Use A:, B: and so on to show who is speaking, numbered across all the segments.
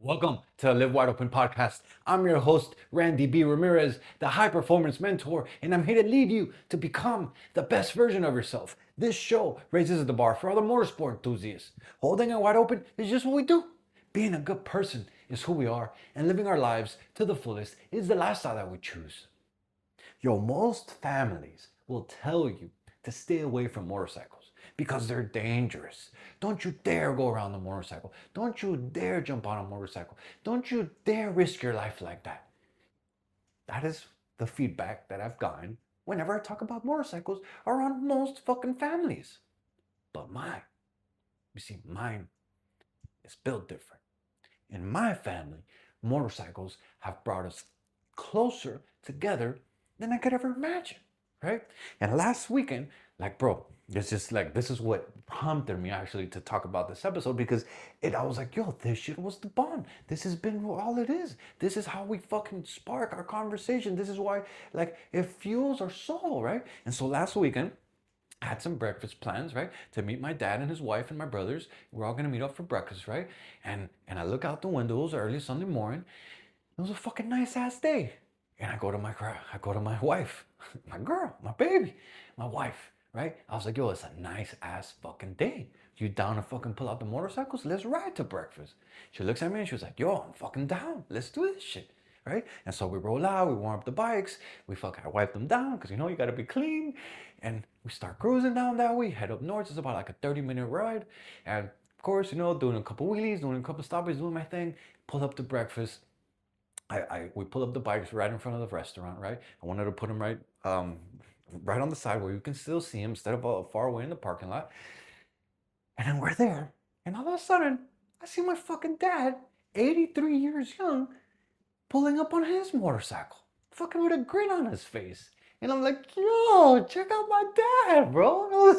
A: Welcome to the Live Wide Open podcast. I'm your host, Randy B. Ramirez, the high performance mentor, and I'm here to lead you to become the best version of yourself. This show raises the bar for other motorsport enthusiasts. Holding it wide open is just what we do. Being a good person is who we are, and living our lives to the fullest is the lifestyle that we choose. Yo, most families will tell you to stay away from motorcycles because they're dangerous. Don't you dare go around the motorcycle. Don't you dare jump on a motorcycle. Don't you dare risk your life like that. That is the feedback that I've gotten whenever I talk about motorcycles around most fucking families. But mine, mine is built different. In my family, motorcycles have brought us closer together than I could ever imagine, right? And last weekend, bro, it's just like, this is what prompted me actually to talk about this episode because I was like, yo, this shit was the bond. This has been all it is. This is how we fucking spark our conversation. This is why, it fuels our soul, right? And so last weekend, I had some breakfast plans, right? To meet my dad and his wife and my brothers. We're all gonna meet up for breakfast, right? And I look out the window, it was early Sunday morning. It was a fucking nice ass day. And I go to my wife, my girl, my baby, my wife, right? I was like, yo, it's a nice ass fucking day. You down to fucking pull out the motorcycles? Let's ride to breakfast. She looks at me and she was like, yo, I'm fucking down. Let's do this shit. Right? And so we roll out, we warm up the bikes, I wipe them down because you gotta be clean. And we start cruising down that way, head up north. It's about like a 30-minute ride. And of course, doing a couple wheelies, doing a couple stoppages, doing my thing, pull up to breakfast. We pull up the bikes right in front of the restaurant, right? I wanted to put them right on the side where you can still see them instead of far away in the parking lot. And then we're there, and all of a sudden, I see my fucking dad, 83 years young, pulling up on his motorcycle, fucking with a grin on his face. And I'm like, yo, check out my dad, bro.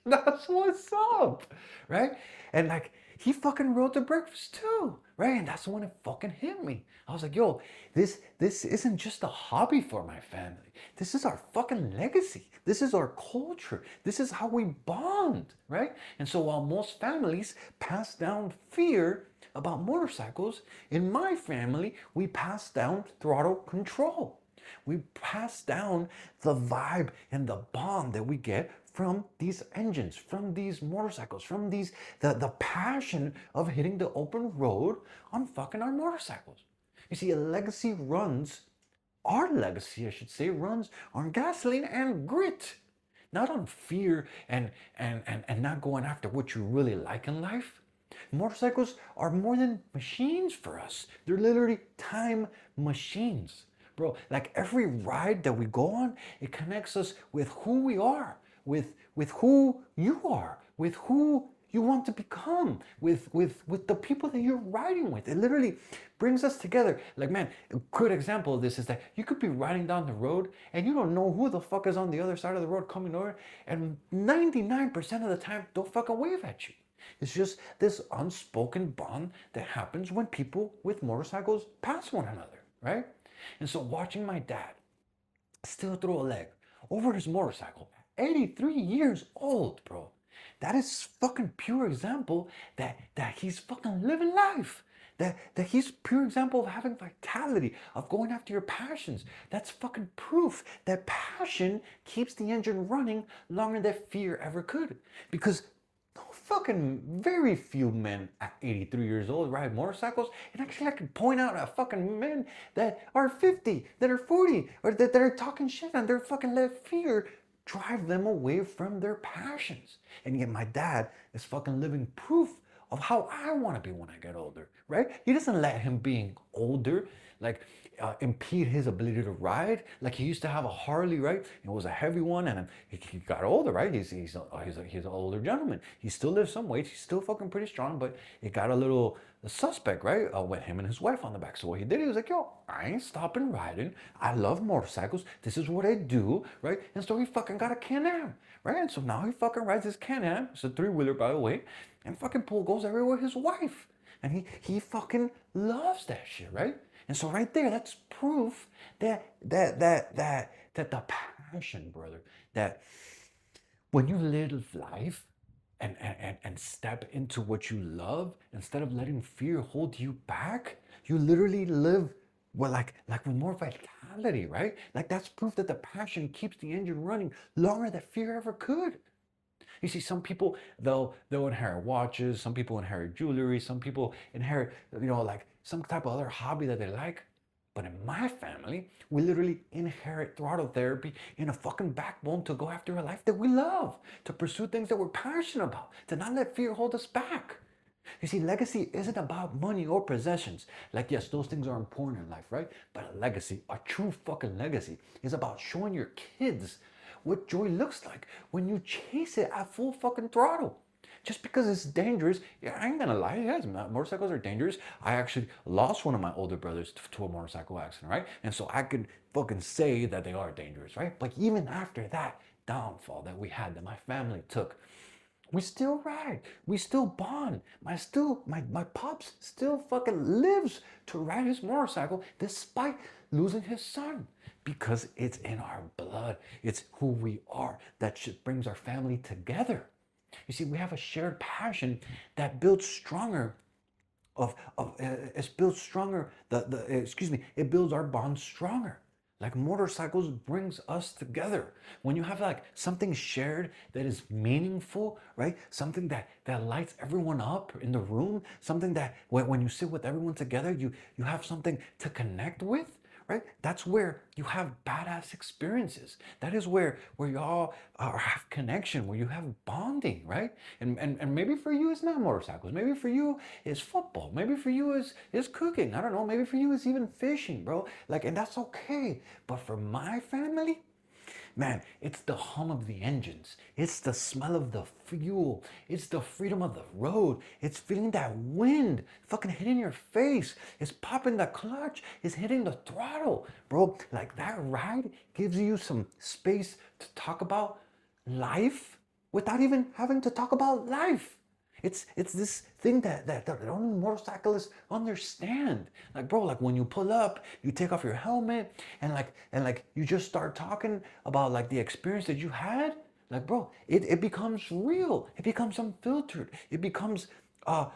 A: That's what's up, right? And he fucking rode to breakfast too, right? And that's when it fucking hit me. I was like, yo, this isn't just a hobby for my family. This is our fucking legacy. This is our culture. This is how we bond, right? And so while most families pass down fear about motorcycles, in my family, we pass down throttle control. We pass down the vibe and the bond that we get from these engines, from these motorcycles, from the passion of hitting the open road on fucking our motorcycles. You see, our legacy, I should say, runs on gasoline and grit, not on fear and not going after what you really like in life. Motorcycles are more than machines for us. They're literally time machines. Bro, like every ride that we go on, it connects us with who we are, with who you are, with who you want to become, with the people that you're riding with. It literally brings us together. Like, man, a good example of this is that you could be riding down the road and you don't know who the fuck is on the other side of the road coming over, and 99% of the time they'll fucking wave at you. It's just this unspoken bond that happens when people with motorcycles pass one another, right? And so watching my dad still throw a leg over his motorcycle, 83 years old, bro. That is fucking pure example that he's fucking living life. That he's pure example of having vitality, of going after your passions. That's fucking proof that passion keeps the engine running longer than fear ever could. Because fucking very few men at 83 years old ride motorcycles. And actually I could point out a fucking men that are 50, that are 40, or that are talking shit and they're fucking let fear drive them away from their passions. And yet my dad is fucking living proof of how I want to be when I get older, right? He doesn't let him being older impede his ability to ride. Like he used to have a Harley, right? It was a heavy one, and he got older, right? He's an older gentleman. He still lifts some weights. He's still fucking pretty strong, but it got a little suspect, right? With him and his wife on the back. So what he did, he was like, yo, I ain't stopping riding. I love motorcycles. This is what I do, right? And so he fucking got a Can-Am, right? And so now he fucking rides his Can-Am. It's a 3-wheeler, by the way, and fucking goes everywhere with his wife. And he fucking loves that shit, right? And so right there, that's proof that the passion, brother, that when you live life and step into what you love instead of letting fear hold you back, you literally live well, like with more vitality, right? Like that's proof that the passion keeps the engine running longer than fear ever could. You see, some people they'll inherit watches, some people inherit jewelry, some people inherit like some type of other hobby that they like. But in my family, we literally inherit throttle therapy in a fucking backbone to go after a life that we love, to pursue things that we're passionate about, to not let fear hold us back. You see, legacy isn't about money or possessions. Like, yes, those things are important in life, right? But a legacy, a true fucking legacy, is about showing your kids what joy looks like when you chase it at full fucking throttle. Just because it's dangerous, yeah, I ain't gonna lie, yes, motorcycles are dangerous. I actually lost one of my older brothers to a motorcycle accident, right? And so I could fucking say that they are dangerous, right? But even after that downfall that we had, that my family took, we still ride. We still bond. My pops still fucking lives to ride his motorcycle despite losing his son. Because it's in our blood. It's who we are. That shit brings our family together. You see, we have a shared passion that builds stronger it's builds stronger it builds our bond stronger. Like motorcycles brings us together. When you have like something shared that is meaningful, right? Something that lights everyone up in the room, something that when you sit with everyone together, you have something to connect with, right? That's where you have badass experiences. That is where you all have connection, where you have bonding, right? And maybe for you it's not motorcycles. Maybe for you it's football. Maybe for you is cooking. I don't know. Maybe for you it's even fishing, bro. Like, and that's okay. But for my family, man, it's the hum of the engines. It's the smell of the fuel. It's the freedom of the road. It's feeling that wind fucking hitting your face. It's popping the clutch. It's hitting the throttle. Bro, like that ride gives you some space to talk about life without even having to talk about life. It's this thing that only motorcyclists understand. Like, bro, like when you pull up, you take off your helmet and like you just start talking about like the experience that you had. Like, bro, it becomes real. It becomes unfiltered. It becomes a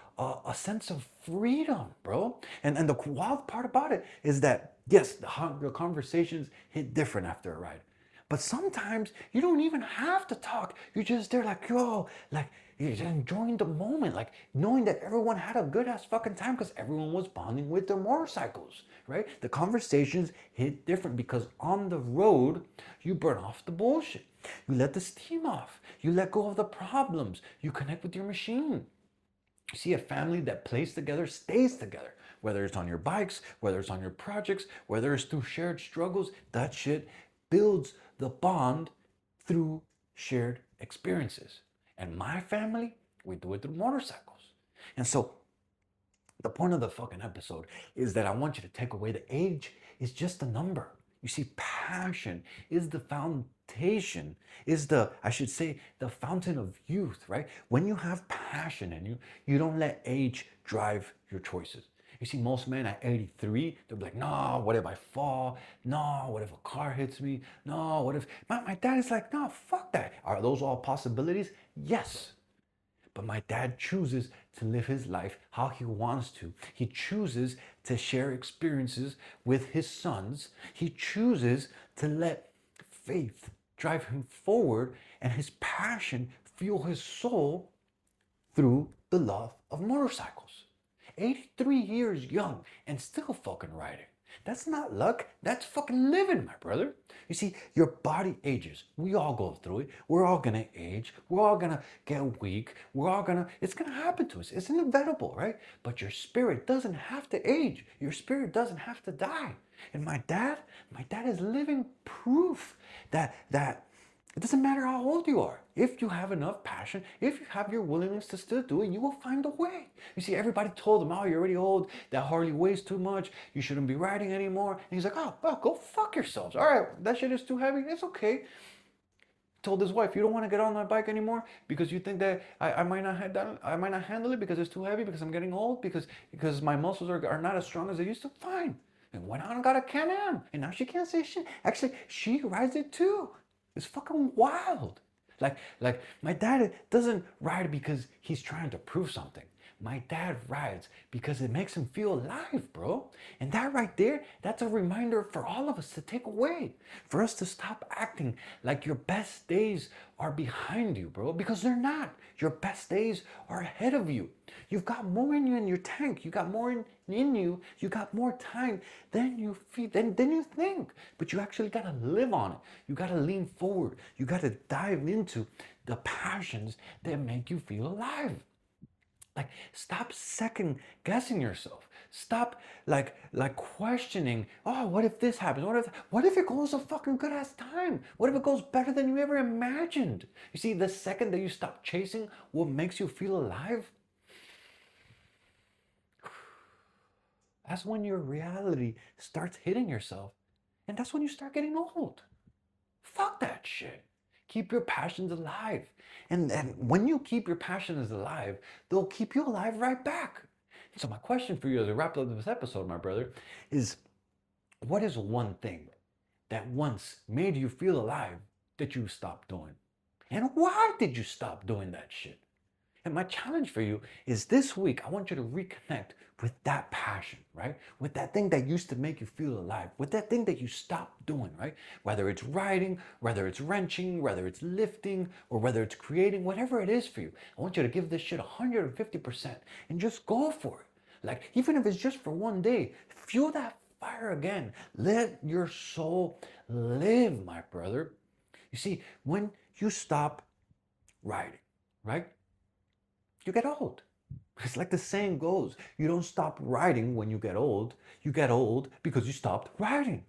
A: sense of freedom, bro. And the wild part about it is that yes, the conversations hit different after a ride. But sometimes you don't even have to talk. You're just there like, yo, like you're just enjoying the moment, like knowing that everyone had a good ass fucking time because everyone was bonding with their motorcycles, right? The conversations hit different because on the road, you burn off the bullshit. You let the steam off. You let go of the problems. You connect with your machine. You see, a family that plays together stays together. Whether it's on your bikes, whether it's on your projects, whether it's through shared struggles, that shit builds the bond through shared experiences. And my family, we do it through motorcycles. And so the point of the fucking episode is that I want you to take away the age is just a number. You see, passion is the foundation, is I should say, the fountain of youth, right? When you have passion in you, you don't let age drive your choices. You see, most men at 83, they'll be like, no, what if I fall? No, what if a car hits me? No, what if... My dad is like, no, fuck that. Are those all possibilities? Yes. But my dad chooses to live his life how he wants to. He chooses to share experiences with his sons. He chooses to let faith drive him forward and his passion fuel his soul through the love of motorcycles. 83 years young and still fucking riding. That's not luck, that's fucking living, my brother. You see, your body ages. We all go through it. We're all gonna age. We're all gonna get weak. It's gonna happen to us. It's inevitable, right? But your spirit doesn't have to age. Your spirit doesn't have to die. And my dad is living proof that it doesn't matter how old you are. If you have enough passion, if you have your willingness to still do it, you will find a way. You see, everybody told him, oh, you're already old. That Harley weighs too much. You shouldn't be riding anymore. And he's like, oh, well, go fuck yourselves. All right, that shit is too heavy. It's okay. Told his wife, you don't want to get on my bike anymore because you think that I might not handle it because it's too heavy, because I'm getting old, because my muscles are not as strong as they used to. Fine. And went out and got a Can-Am. And now she can't say shit. Actually, she rides it too. It's fucking wild. Like my dad doesn't ride because he's trying to prove something. My dad rides because it makes him feel alive, bro. And that right there, that's a reminder for all of us to take away. For us to stop acting like your best days are behind you, bro, because they're not. Your best days are ahead of you. You've got more in you in your tank. You got more in you. You got more time than you feel, than you think. But you actually got to live on it. You got to lean forward. You got to dive into the passions that make you feel alive. Like, stop second guessing yourself. Stop like questioning, oh, what if this happens? What if it goes a fucking good ass time? What if it goes better than you ever imagined? You see, the second that you stop chasing what makes you feel alive, that's when your reality starts hitting yourself. And that's when you start getting old. Fuck that shit. Keep your passions alive. And when you keep your passions alive, they'll keep you alive right back. So my question for you as we wrap up this episode, my brother, is what is one thing that once made you feel alive that you stopped doing? And why did you stop doing that shit? And my challenge for you is this week, I want you to reconnect with that passion, right? With that thing that used to make you feel alive, with that thing that you stopped doing, right? Whether it's riding, whether it's wrenching, whether it's lifting, or whether it's creating, whatever it is for you. I want you to give this shit 150% and just go for it. Like, even if it's just for one day, fuel that fire again. Let your soul live, my brother. You see, when you stop riding, right? You get old. It's like the saying goes, you don't stop riding when you get old because you stopped riding.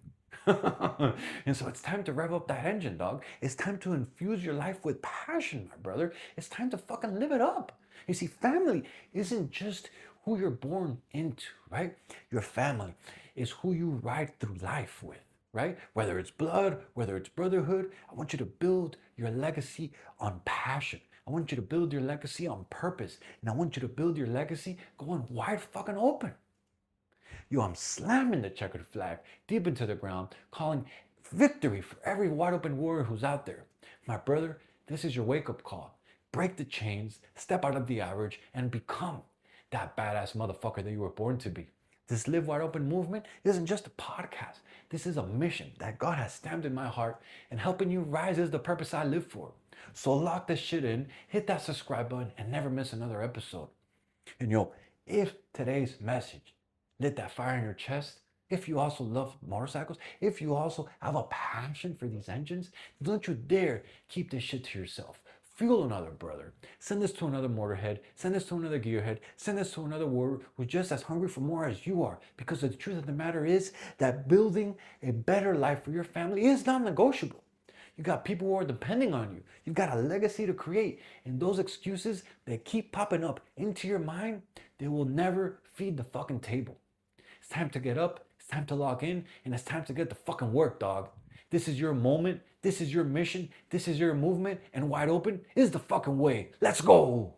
A: And so it's time to rev up that engine, dog. It's time to infuse your life with passion, my brother. It's time to fucking live it up. You see, family isn't just who you're born into, right? Your family is who you ride through life with, right? Whether it's blood, whether it's brotherhood, I want you to build your legacy on passion. I want you to build your legacy on purpose. And I want you to build your legacy going wide fucking open. Yo, I'm slamming the checkered flag deep into the ground, calling victory for every wide open warrior who's out there. My brother, this is your wake-up call. Break the chains, step out of the average, and become that badass motherfucker that you were born to be. This Live Wide Open movement isn't just a podcast. This is a mission that God has stamped in my heart, and helping you rise is the purpose I live for. So lock this shit in, hit that subscribe button, and never miss another episode. And yo, if today's message lit that fire in your chest, if you also love motorcycles, if you also have a passion for these engines, don't you dare keep this shit to yourself. Fuel another brother. Send this to another motorhead. Send this to another gearhead. Send this to another warrior who's just as hungry for more as you are. Because the truth of the matter is that building a better life for your family is non-negotiable. You got people who are depending on you. You've got a legacy to create. And those excuses that keep popping up into your mind, they will never feed the fucking table. It's time to get up. It's time to lock in. And it's time to get the fucking work, dog. This is your moment. This is your mission. This is your movement. And wide open is the fucking way. Let's go.